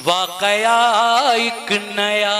वाकया एक नया।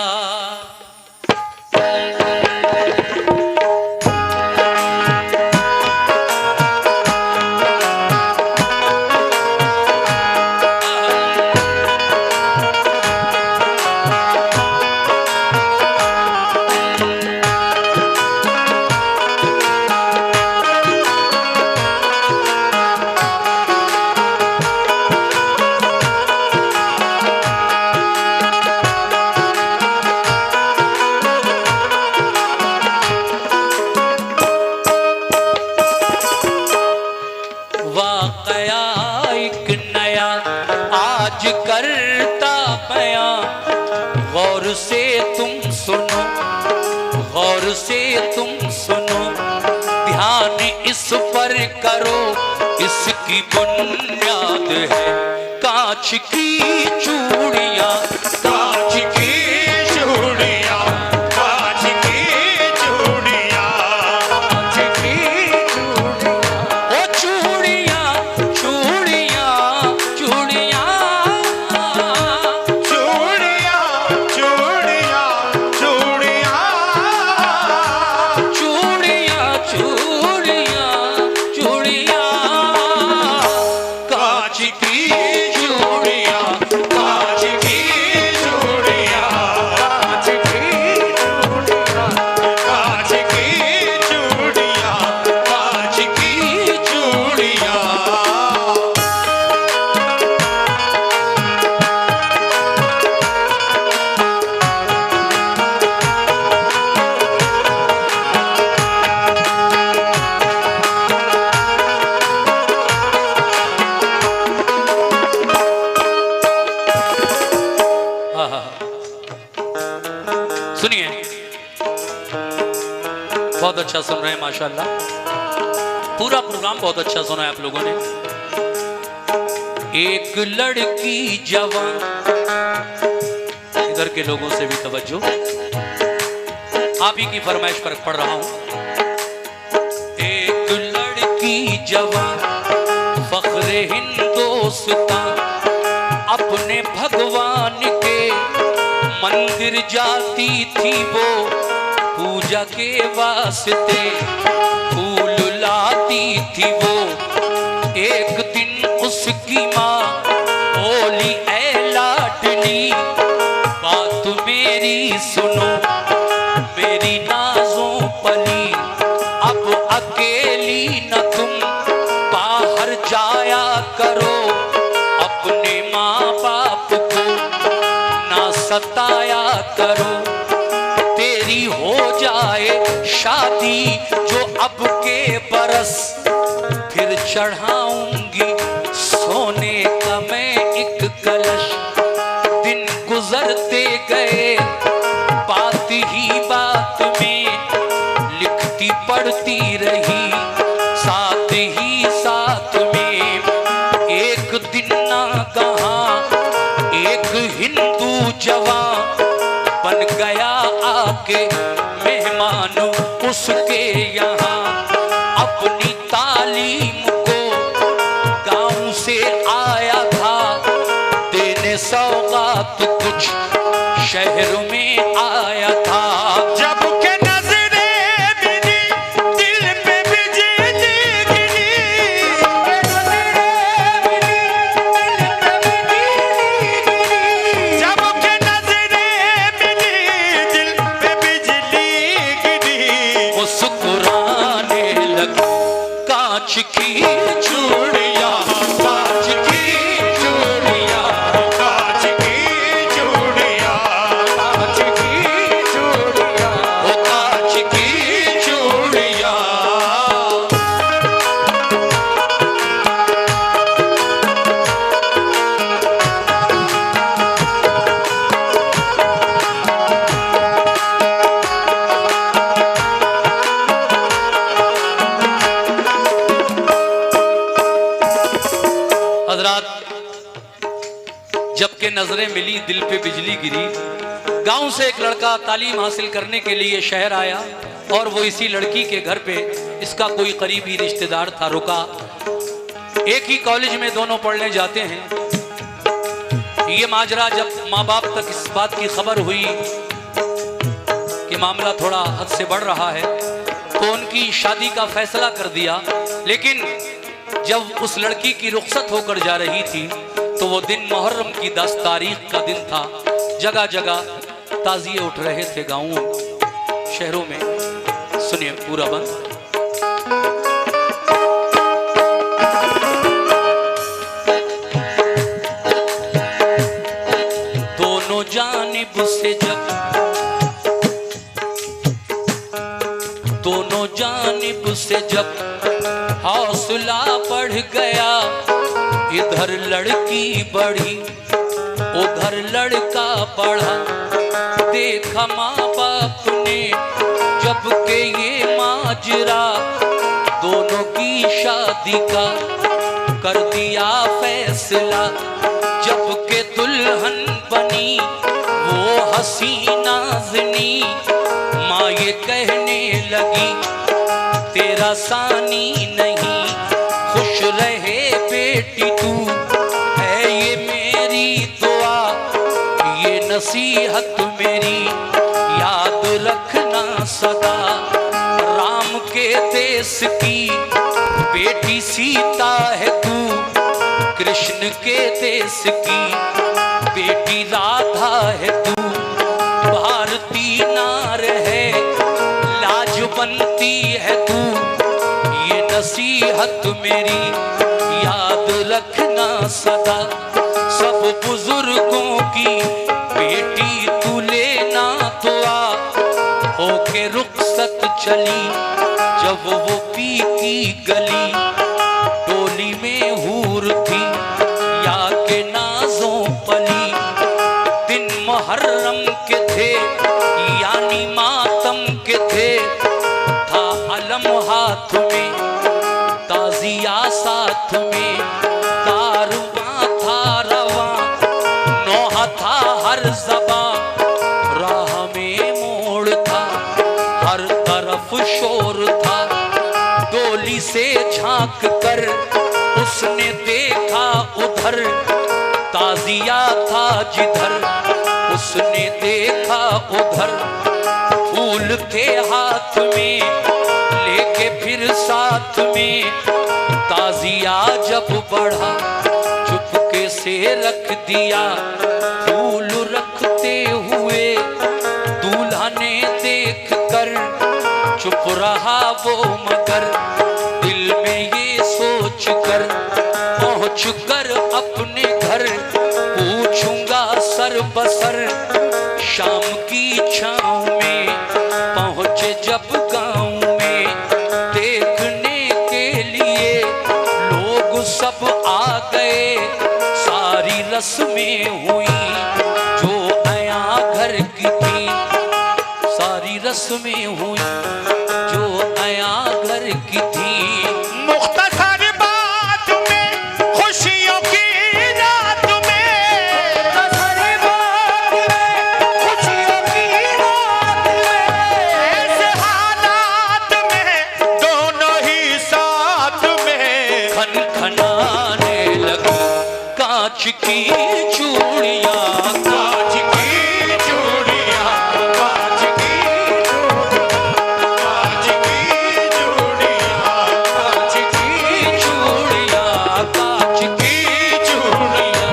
वाकया एक नया आज करता बयां, गौर से तुम सुनो, गौर से तुम सुनो, ध्यान इस पर करो, इसकी बुनियाद है कांच की चूड़ियां, कांच की चूड़ियां, कांच की चूड़ियां, कांच की चूड़ियां, ओ चूड़ियां चूड़ियां चूड़ियां, चूड़ियां चूड़ियां चूड़ियां, चूड़ियां चूड़ियां चूड़ियां, कांच की चूड़ियां, कांच की चूड़ियां, कांच की चूड़ियां, कांच की चूड़ियां, कांच की चूड़ियां। सुनिए, बहुत अच्छा सुन रहे हैं माशाल्लाह, पूरा प्रोग्राम बहुत अच्छा सुना है आप लोगों ने। एक लड़की जवान, इधर के लोगों से भी तवज्जो, आप ही की फरमाइश पर पढ़ रहा हूं। एक लड़की जवान फख्रे हिंदोस्तां, अपने भगवान के मंदिर जाती थी वो, पूजा के वास्ते फूल लाती थी वो। एक दिन उसकी माँ बोली, ऐ लाडली बात मेरी सुनो, मेरी नाज़ों पली, अब अकेली न तुम बाहर जाया करो, अपने माँ बाप को ना सताया करो, तेरी हो जाए शादी जो अब के बरस, फिर चढ़ाऊंगी सोने का मैं एक कलश। दिन गुजरते गए बात ही बात में, लिखती पढ़ती रही साथ ही साथ में। एक दिन ना कहा एक हिंदू जवान बन गया आके मेहमान उसके यहाँ, अपनी तालीम को गांव से आया था देने सौगात, कुछ शहर में आया था। जब के नजरे मिली दिल पे बिजली गिरी, नजरे मिली दिल पे बिजली गिरी, जब के नजरे मिली दिल पे बिजली गिरी, मुस्कुराने लगी कांच की चूड़ियां, कांच की चूड़ियां, कांच की चूड़ियां, कांच की चूड़ियां, ओ कांच की चूड़ियां। हजरात, जबकि नजरें मिली दिल पे बिजली गिरी, गांव से एक लड़का तालीम हासिल करने के लिए शहर आया और वो इसी लड़की के घर पे इसका कोई करीबी रिश्तेदार था रुका। एक ही कॉलेज में दोनों पढ़ने जाते हैं। ये माजरा जब माँ बाप तक इस बात की खबर हुई कि मामला थोड़ा हद से बढ़ रहा है, तो उनकी शादी का फैसला कर दिया। लेकिन जब उस लड़की की रुखसत होकर जा रही थी तो वो दिन मुहर्रम की 10 तारीख का दिन था। जगह जगह ताजिए उठ रहे थे, गांवों शहरों में। सुनिए पूरा बंद। दोनों जानिब से जब हौसला बढ़ गया, इधर लड़की बढ़ी उधर लड़का बढ़ा। देखा माँ बाप ने जब के ये माजरा, दोनों की शादी का कर दिया फैसला। जब के दुल्हन बनी वो हसीना ज़नी, माँ ये कहने लगी तेरा सानी नहीं। खुश रहे बेटी तू, है ये मेरी दुआ, ये नसीहत मेरी याद रखना सदा। राम के देश की बेटी सीता है तू, कृष्ण के देश की बेटी राधा है तू। भारती नार है लाजवंती है तू, ये नसीहत मेरी याद रखना सदा। सब बुजुर्गों की बेटी तू लेना दुआ, होके रुखसत चली जब वो पी की गली। डोली में हूर थी या के नाजों पली, दिन मुहर्रम के थे यानी मातम के थे। था अलम हाथ में ताजिया साथ में, कारवां था रवां नौहा था हर ज़बां। राह में मोड़ था हर तरफ शोर था, डोली से झांक कर उसने देखा उधर। ताजिया था जिधर उसने देखा उधर। फूल थे हाथ में लेके फिर साथ में, ताजिया जब बढ़ा चुपके से रख दिया। फूल रखते हुए दूल्हा ने देख कर चुप रहा वो, मगर दिल में ये सोच कर पहुँच कर अपने घर पूछूंगा सर बसर। शाम की छाँव में पहुँचे जब गाँव में, देखने के लिए लोग सब आ गए। सारी रस्में हुई जो आया घर की थी, सारी रस्में हुई जो आया घर की थी। मुख्तसर बात में खुशियों की रात में, मुख्तसर बात में खुशियों की रात में, ऐसे हालात में दोनों ही साथ में खनखनाने लगी कांच की चूड़ियां। कांच की चूड़ियां, कांच की कांच की चूड़ियां, कांच की चूड़ियां कांच की चूड़ियां,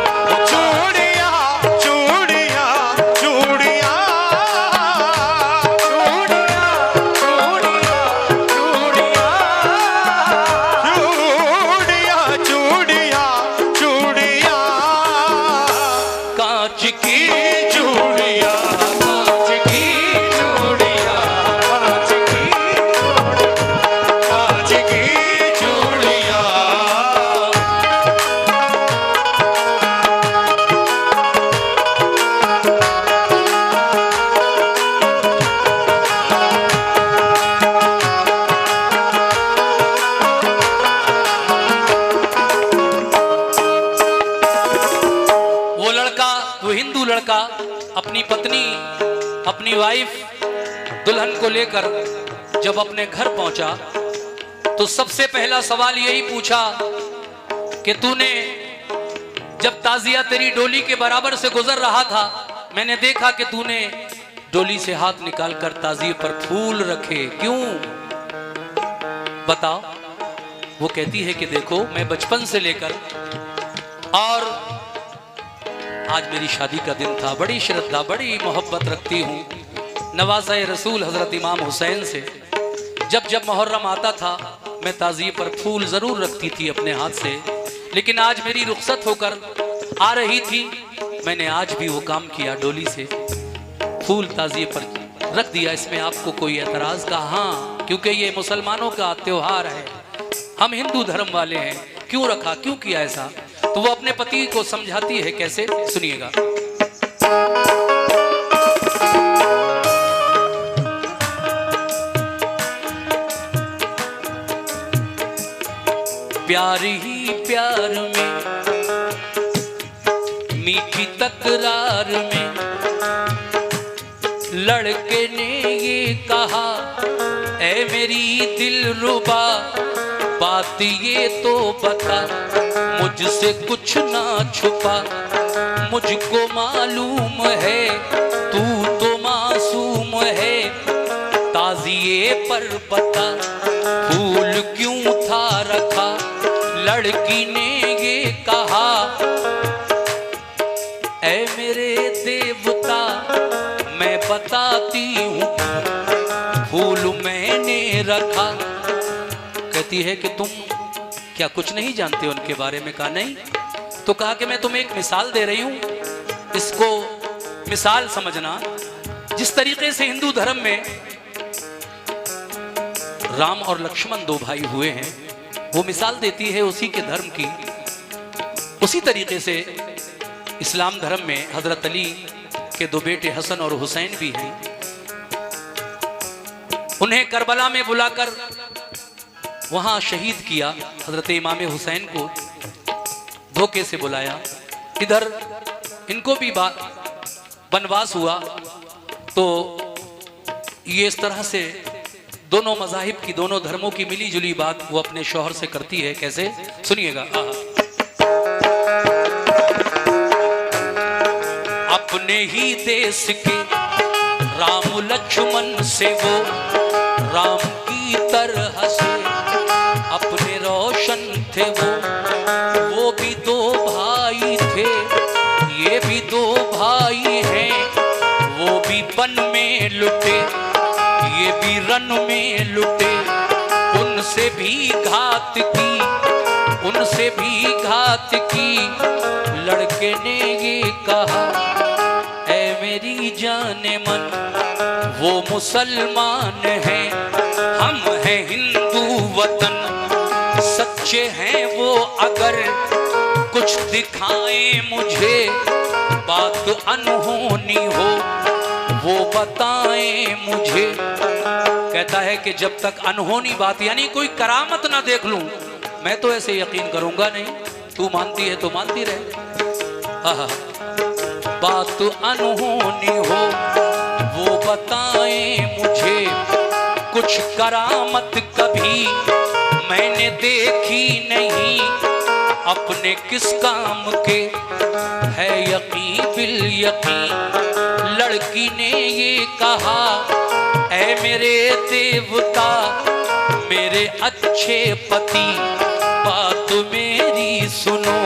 चूड़ियां चूड़ियां चूड़ियां चूड़ियां चूड़ियां चूड़ियां कांच की चूड़ियां, कांच की चूड़ियां, कांच की कांच की चूड़ियां। वो लड़का, वो हिंदू लड़का अपनी पत्नी, अपनी वाइफ, दुल्हन को लेकर जब अपने घर पहुंचा तो सबसे पहला सवाल यही पूछा कि तूने जब ताजिया तेरी डोली के बराबर से गुजर रहा था, मैंने देखा कि तूने डोली से हाथ निकालकर ताजिए पर फूल रखे। क्यों बताओ? वो कहती है कि देखो, मैं बचपन से लेकर और आज मेरी शादी का दिन था, बड़ी श्रद्धा बड़ी मोहब्बत रखती हूँ नवाज़े रसूल हजरत इमाम हुसैन से। जब जब मुहर्रम आता था मैं ताज़िए पर फूल ज़रूर रखती थी अपने हाथ से, लेकिन आज मेरी रुखसत होकर आ रही थी, मैंने आज भी वो काम किया, डोली से फूल ताज़िए पर रख दिया। इसमें आपको कोई एतराज़ का? हाँ, क्योंकि ये मुसलमानों का त्योहार है, हम हिंदू धर्म वाले हैं, क्यों रखा, क्यों किया ऐसा? तो वो अपने पति को समझाती है, कैसे? सुनिएगा। प्यार ही प्यार में, मीठी तकरार में, लड़के ने ये कहा, ऐ मेरी दिलरुबा बात ये तो बता, मुझसे कुछ ना छुपा, मुझको मालूम है तू तो मासूम है, ताज़िए पर बता फूल क्यों था रखा? लड़की ने ये कहा, ऐ मेरे देवता मैं बताती हूँ फूल मैंने रखा। कहती है कि तुम क्या कुछ नहीं जानते उनके बारे में? कहा नहीं। तो कहा कि मैं तुम्हें एक मिसाल दे रही हूँ, इसको मिसाल समझना। जिस तरीके से हिंदू धर्म में राम और लक्ष्मण दो भाई हुए हैं, वो मिसाल देती है उसी के धर्म की। उसी तरीके से इस्लाम धर्म में हजरत अली के दो बेटे हसन और हुसैन भी हैं। उन्हें करबला में बुलाकर वहां शहीद किया। हजरत इमाम हुसैन को धोखे से बुलाया, इधर इनको भी वनवास हुआ। तो ये इस तरह से दोनों मज़ाहिब की, दोनों धर्मों की मिली जुली बात वो अपने शौहर से करती है। कैसे? सुनिएगा। अपने ही देश के राम लक्ष्मण से वो राम की तरह से अपने रोशन थे वो भी दो भाई थे, ये भी दो भाई हैं, वो भी वन में लुटे, ये भी रन में लुटे, उनसे भी घात की, उनसे भी घात की। लड़के ने ये कहा, ऐ मेरी जाने मन वो मुसलमान हैं, हम हैं हिंदू वतन, सच्चे हैं वो अगर कुछ दिखाएं मुझे, बात अनहोनी हो वो बताएं मुझे। कहता है कि जब तक अनहोनी बात यानी कोई करामत ना देख लूं, मैं तो ऐसे यकीन करूंगा नहीं। तू मानती है तो मानती रहे, बात अनहोनी हो वो बताएं मुझे, कुछ करामत कभी मैंने देखी नहीं, अपने किस काम के है यकीन बिल यकीन। लड़की ने ये कहा, ऐ मेरे देवता मेरे अच्छे पति, बात मेरी सुनो,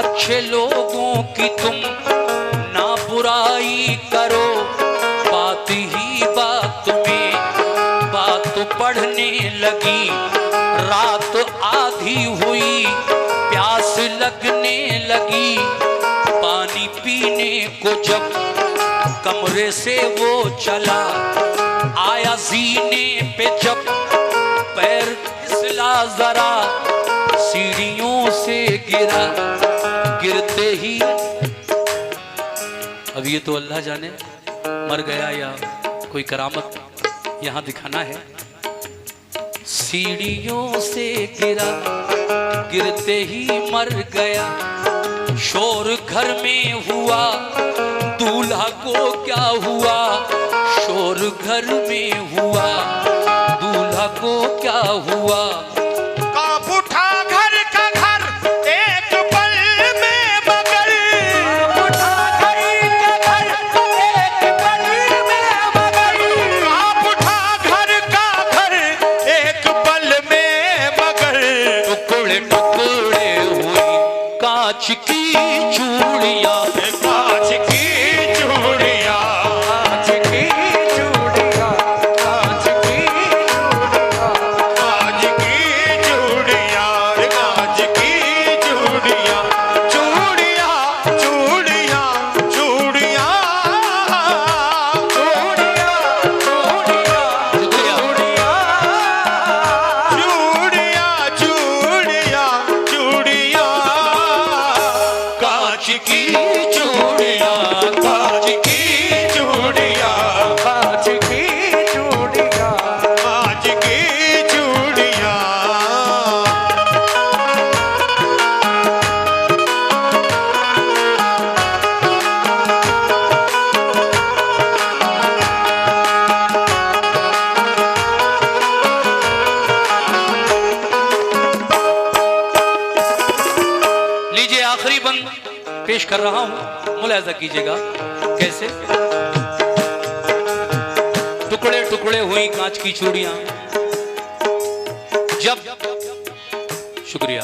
अच्छे लोगों की तुम ना बुराई करो, बात ही बात में बात पढ़ने लगी, रात आधी हुई प्यास लगने लगी, पानी पीने को जब कमरे से वो चला, आया सीने पे जब पैर फिसला जरा, सीढ़ियों से गिरा, गिरते ही अब ये तो अल्लाह जाने मर गया या कोई करामत यहाँ दिखाना है। सीढ़ियों से गिरा, गिरते ही मर गया, शोर घर में हुआ, दूल्हा को क्या हुआ, शोर घर में हुआ, दूल्हा को क्या हुआ। कांप उठा घर का घर, एक पल में कर रहा हूं, मुलाहिजा कीजिएगा कैसे टुकड़े टुकड़े हुई कांच की चूड़ियां। जब शुक्रिया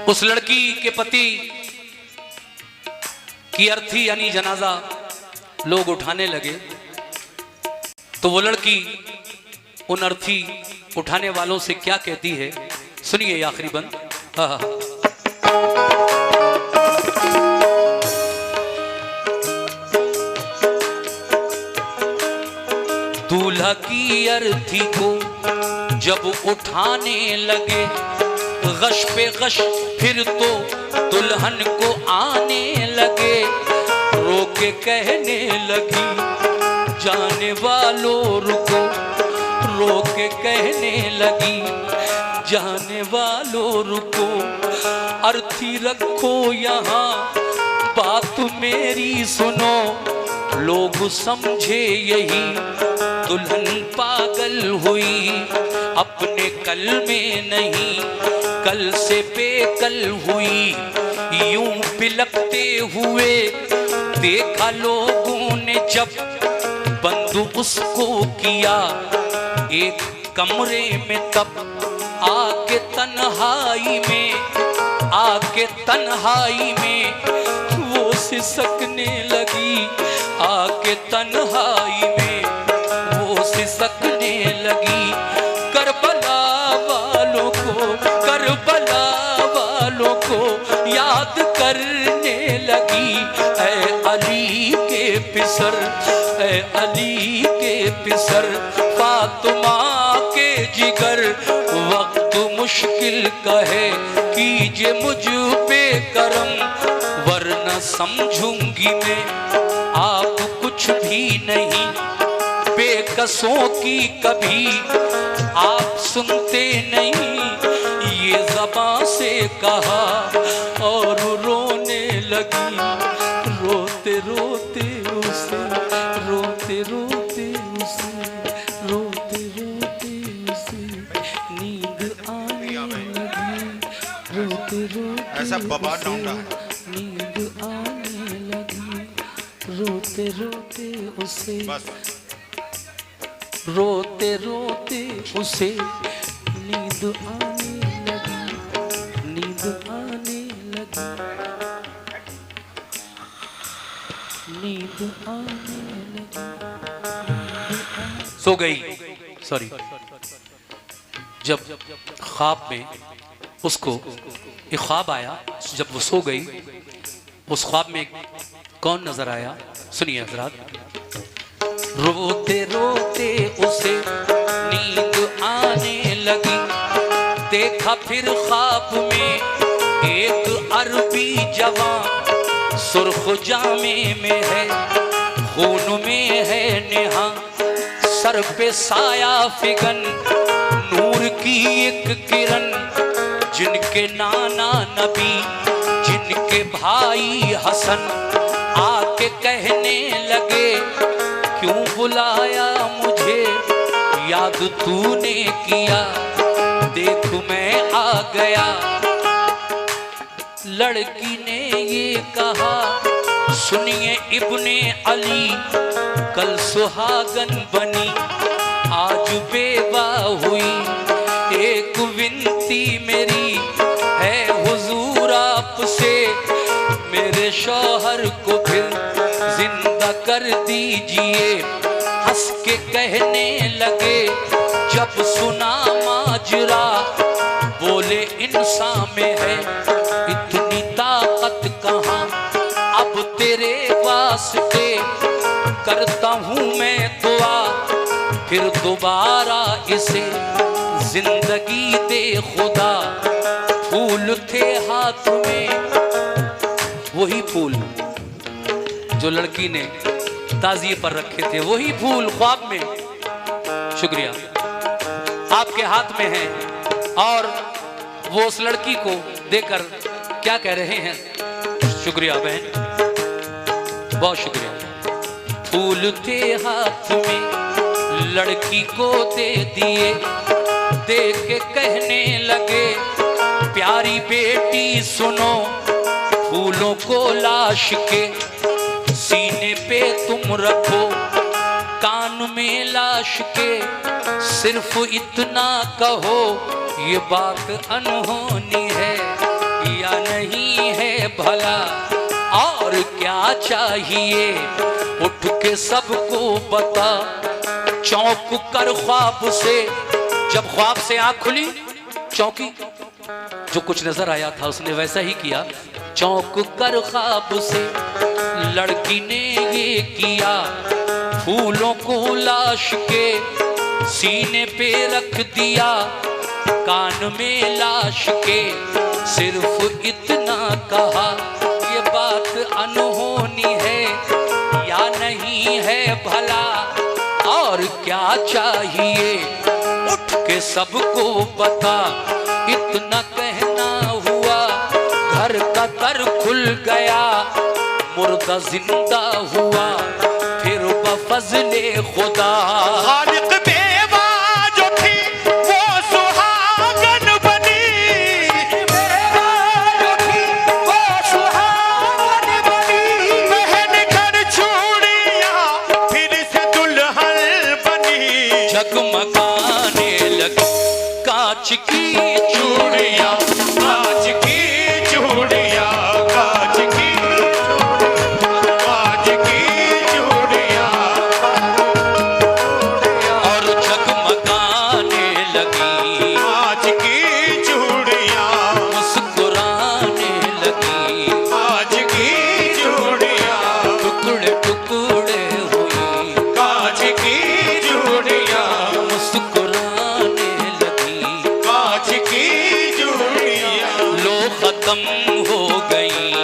उस लड़की के पति की अर्थी यानी जनाजा लोग उठाने लगे, तो वो लड़की उन अर्थी उठाने वालों से क्या कहती है, सुनिए ये आखिरी बंद। दूल्हा की अर्थी को जब उठाने लगे, गश पे गश फिर तो दुल्हन को आने लगे। रो के कहने लगी जाने वालों रुको, रो के कहने लगी जाने वालों रुको। अर्थी रखो यहाँ बात मेरी सुनो, लोग समझे यही दुल्हन पागल हुई, अपने कल में नहीं कल से बेकल हुई। यूं बिलकते हुए देखा लोगों ने जब बंद उसको किया एक कमरे में, तब आके तन्हाई में, आके तन्हाई में वो सिसकने लगी। आके तन्हाई में वो सिसकने लगी। करबला वालों को, करबला वालों को याद करने लगी। ऐ अली के पिसर, ऐ अली के पिसर, फातिमा के जिगर, वक्त मुश्किल का है कीजिए मुझ पे करम, वरना समझूंगी मैं आप कुछ भी नहीं। बेकसों की कभी आप सुनते नहीं, ये ज़बां से कहा और रोने लगी। रोते रोते उसे, रोते रोते उसे, रोते रोते उसे नींद आने लगी। रोते रोते ऐसा बबा ढूंढा, नींद आने लगी। रोते रोते उसे, रोते रोते उसे नींद आने लगी, नींद आने लगी, नींद आने लगी। सो गई, सॉरी। जब ख्वाब में उसको एक ख्वाब आया, जब वो सो गई, उस ख्वाब में कौन नजर आया, सुनिए हजरात। रोते रोते उसे नींद आने लगी, देखा फिर ख्वाब में एक अरबी जवान, सुर्ख जामे में है, खून में है नेहा, सर पे साया फिगन, नूर की एक किरण, जिनके नाना नबी, जिनके भाई हसन आके कहने लगे क्यों बुलाया मुझे, याद तूने किया, देख मैं आ गया। लड़की ने ये कहा सुनिए इब्ने अली, कल सुहागन बनी आज बेवा हुई। एक विनती मेरी है हुजूर आपसे, मेरे शौहर को फिर जिंदा कर दीजिए। हंस के कहने लगे जब सुना माजरा, बोले इंसान में है इतनी ताकत कहाँ, अब तेरे वास्ते करता हूँ मैं दुआ, फिर दोबारा इसे जिंदगी दे खुदा। फूल थे हाथ में, वही फूल जो लड़की ने ताजिए पर रखे थे, वही फूल ख्वाब में, शुक्रिया, आपके हाथ में है। और वो उस लड़की को देकर क्या कह रहे हैं, शुक्रिया बहन, बहुत शुक्रिया। फूल थे हाथ में लड़की को दे दिए, दे के कहने लगे प्यारी बेटी सुनो, फूलों को लाश के सीने पे तुम रखो, कान में लाश के सिर्फ इतना कहो, ये बात अनहोनी है या नहीं है भला, और क्या चाहिए उठ के सबको बता। चौंक कर ख्वाब से, जब ख्वाब से आंख खुली चौंकी, जो कुछ नजर आया था उसने वैसा ही किया। चौंक कर ख्वाब से लड़की ने ये किया, फूलों को लाश के सीने पे रख दिया, कान में लाश के सिर्फ इतना कहा, ये बात अनहोनी है या नहीं है भला, और क्या चाहिए उठ के सबको बता। इतना कहना हुआ घर का दर खुल गया, मुर्दा जिंदा हुआ फिर बफज़ले खुदा। खालिक बेवा जो थी वो सुहागन बनी, बेवा जो थी वो सुहागन बनी, बहन घर चूड़ियां फिर से दुल्हन बनी। जगमगाने लगी कांच की चूड़ियां, कांच की चूड़ियां, कांच की कांच की चूड़ियां, और जगमगाने लगी कांच की चूड़ियां, मुस्कुराने लगी, कांच की चूड़ियां, टुकड़े टुकड़े हुई, कांच की चूड़ियां, मुस्कुराने लगी। कांच की चूड़ियां। लो खत्म हो गई